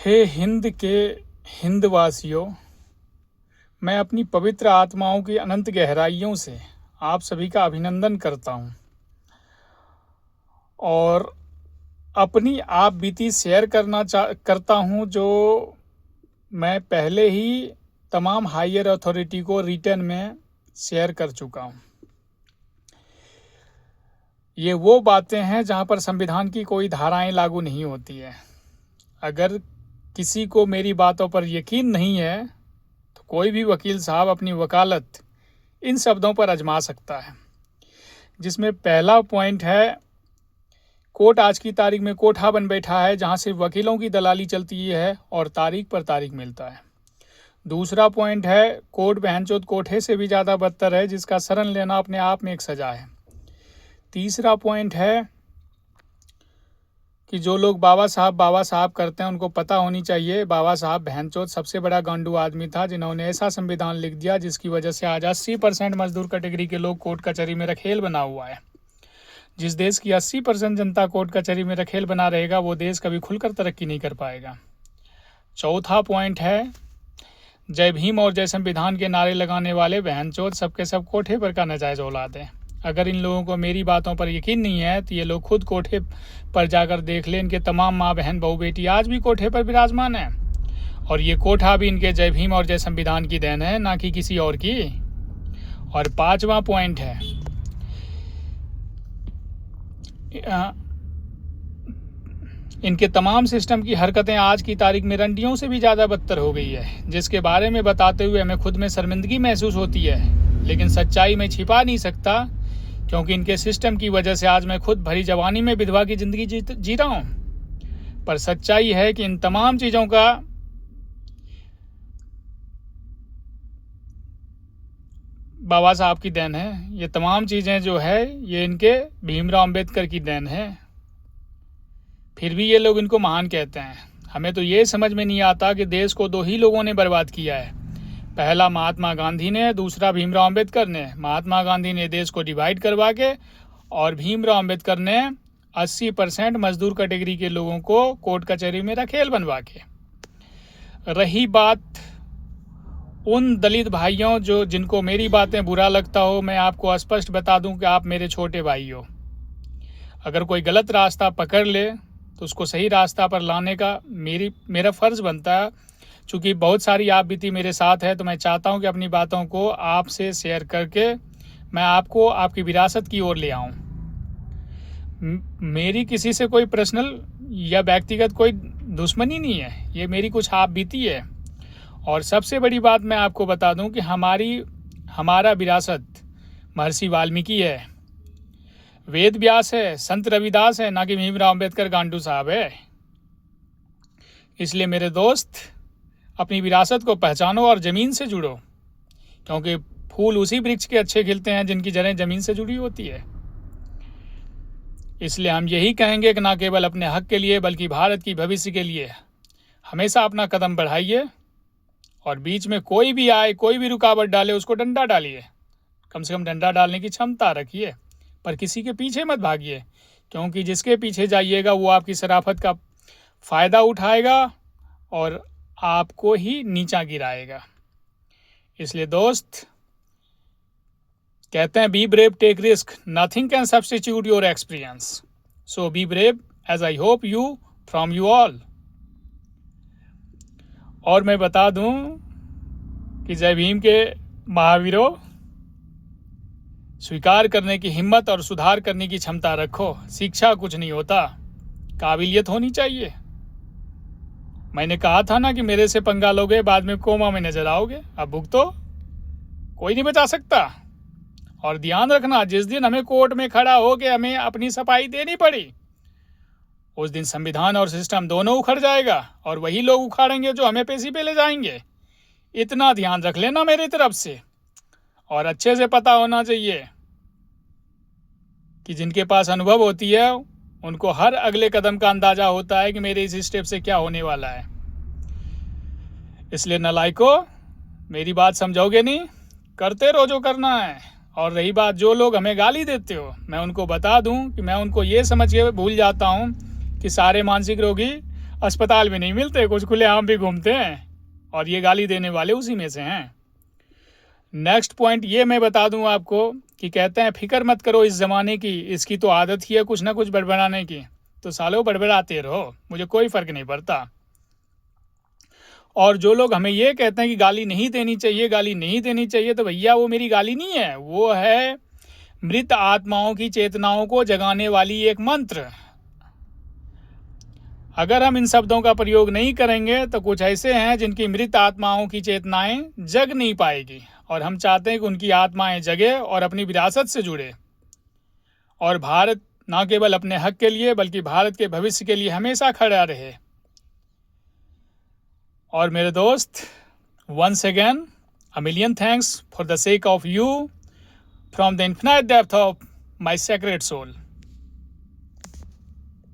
हे हिंद के हिंदवासियों, मैं अपनी पवित्र आत्माओं की अनंत गहराइयों से आप सभी का अभिनंदन करता हूँ और अपनी आप बीती शेयर करता हूँ जो मैं पहले ही तमाम हायर अथॉरिटी को रिटर्न में शेयर कर चुका हूँ। ये वो बातें हैं जहाँ पर संविधान की कोई धाराएं लागू नहीं होती है। अगर किसी को मेरी बातों पर यकीन नहीं है तो कोई भी वकील साहब अपनी वकालत इन शब्दों पर आजमा सकता है, जिसमें पहला पॉइंट है, कोर्ट आज की तारीख में कोठा बन बैठा है जहां से वकीलों की दलाली चलती है और तारीख पर तारीख मिलता है। दूसरा पॉइंट है, कोर्ट बहनचोद कोठे से भी ज़्यादा बदतर है जिसका शरण लेना अपने आप में एक सजा है। तीसरा पॉइंट है कि जो लोग बाबा साहब करते हैं उनको पता होनी चाहिए, बाबा साहब बहनचोद सबसे बड़ा गांडू आदमी था जिन्होंने ऐसा संविधान लिख दिया जिसकी वजह से आज 80% मजदूर कैटेगरी के लोग कोर्ट कचहरी में रखेल बना हुआ है। जिस देश की 80% जनता कोर्ट कचहरी में रखेल बना रहेगा वो देश कभी खुलकर तरक्की नहीं कर पाएगा। चौथा पॉइंट है, जय भीम और जय संविधान के नारे लगाने वाले बहनचोद सबके सब कोठे पर का नाजायज औलाद है। अगर इन लोगों को मेरी बातों पर यकीन नहीं है तो ये लोग खुद कोठे पर जाकर देख लें। इनके तमाम माँ बहन बहू बेटी आज भी कोठे पर विराजमान है और ये कोठा भी इनके जय भीम और जय संविधान की देन है, ना कि किसी और की। और पांचवा पॉइंट है, इनके तमाम सिस्टम की हरकतें आज की तारीख में रंडियों से भी ज़्यादा बदतर हो गई है, जिसके बारे में बताते हुए हमें खुद में शर्मिंदगी महसूस होती है, लेकिन सच्चाई में छिपा नहीं सकता क्योंकि इनके सिस्टम की वजह से आज मैं खुद भरी जवानी में विधवा की ज़िंदगी जी रहा हूँ। पर सच्चाई है कि इन तमाम चीज़ों का बाबा साहब की देन है। ये तमाम चीज़ें जो है ये इनके भीमराव अंबेडकर की देन है। फिर भी ये लोग इनको महान कहते हैं। हमें तो ये समझ में नहीं आता कि देश को दो ही लोगों ने बर्बाद किया है, पहला महात्मा गांधी ने, दूसरा भीमराव अंबेडकर ने। महात्मा गांधी ने देश को डिवाइड करवा के और भीमराव अंबेडकर ने 80% मजदूर कैटेगरी के लोगों को कोर्ट कचहरी में रखेल बनवा के। रही बात उन दलित भाइयों जो जिनको मेरी बातें बुरा लगता हो, मैं आपको स्पष्ट बता दूं कि आप मेरे छोटे भाई हो। अगर कोई गलत रास्ता पकड़ ले तो उसको सही रास्ता पर लाने का मेरा फ़र्ज़ बनता है। चूँकि बहुत सारी आप बीती मेरे साथ है तो मैं चाहता हूं कि अपनी बातों को आपसे शेयर करके मैं आपको आपकी विरासत की ओर ले आऊं। मेरी किसी से कोई पर्सनल या व्यक्तिगत कोई दुश्मनी नहीं है, ये मेरी कुछ आप बीती है। और सबसे बड़ी बात मैं आपको बता दूं कि हमारा विरासत महर्षि वाल्मीकि है, वेद व्यास है, संत रविदास है, ना कि भीमराव अंबेडकर गांडू साहब है। इसलिए मेरे दोस्त, अपनी विरासत को पहचानो और ज़मीन से जुड़ो, क्योंकि फूल उसी वृक्ष के अच्छे खिलते हैं जिनकी जड़ें ज़मीन से जुड़ी होती है। इसलिए हम यही कहेंगे कि ना केवल अपने हक के लिए बल्कि भारत की भविष्य के लिए हमेशा अपना कदम बढ़ाइए और बीच में कोई भी आए, कोई भी रुकावट डाले, उसको डंडा डालिए। कम से कम डंडा डालने की क्षमता रखिए, पर किसी के पीछे मत भागिए, क्योंकि जिसके पीछे जाइएगा वो आपकी शराफत का फ़ायदा उठाएगा और आपको ही नीचा गिराएगा। इसलिए दोस्त, कहते हैं be brave, take risk, nothing can substitute your experience, so be brave as I hope you from you all. और मैं बता दूं कि जय भीम के महावीरों, स्वीकार करने की हिम्मत और सुधार करने की क्षमता रखो। शिक्षा कुछ नहीं होता, काबिलियत होनी चाहिए। मैंने कहा था ना कि मेरे से पंगा लोगे बाद में कोमा में नजर आओगे। अब भुगतो, कोई नहीं बचा सकता। और ध्यान रखना, जिस दिन हमें कोर्ट में खड़ा होकर हमें अपनी सफाई देनी पड़ी, उस दिन संविधान और सिस्टम दोनों उखड़ जाएगा और वही लोग उखाड़ेंगे जो हमें पेशी पे ले जाएंगे। इतना ध्यान रख लेना मेरी तरफ से। और अच्छे से पता होना चाहिए कि जिनके पास अनुभव होती है उनको हर अगले कदम का अंदाजा होता है कि मेरे इस स्टेप से क्या होने वाला है। इसलिए नालायकों, मेरी बात समझोगे नहीं, करते रहो जो करना है। और रही बात जो लोग हमें गाली देते हो, मैं उनको बता दूं कि मैं उनको ये समझ के भूल जाता हूं कि सारे मानसिक रोगी अस्पताल में नहीं मिलते, कुछ खुलेआम भी घूमते हैं, और ये गाली देने वाले उसी में से हैं। नेक्स्ट पॉइंट ये मैं बता दूं आपको कि कहते हैं फिक्र मत करो इस ज़माने की, इसकी तो आदत ही है कुछ ना कुछ बड़बड़ाने की, तो सालों बड़बड़ाते रहो, मुझे कोई फ़र्क नहीं पड़ता। और जो लोग हमें ये कहते हैं कि गाली नहीं देनी चाहिए, गाली नहीं देनी चाहिए, तो भैया वो मेरी गाली नहीं है, वो है मृत आत्माओं की चेतनाओं को जगाने वाली एक मंत्र। अगर हम इन शब्दों का प्रयोग नहीं करेंगे तो कुछ ऐसे हैं जिनकी मृत आत्माओं की चेतनाएं जग नहीं पाएगी, और हम चाहते हैं कि उनकी आत्माएं जगे और अपनी विरासत से जुड़े, और भारत न केवल अपने हक के लिए बल्कि भारत के भविष्य के लिए हमेशा खड़ा रहे। और मेरे दोस्त, once again a million thanks for the sake of you from the infinite depth of my sacred soul.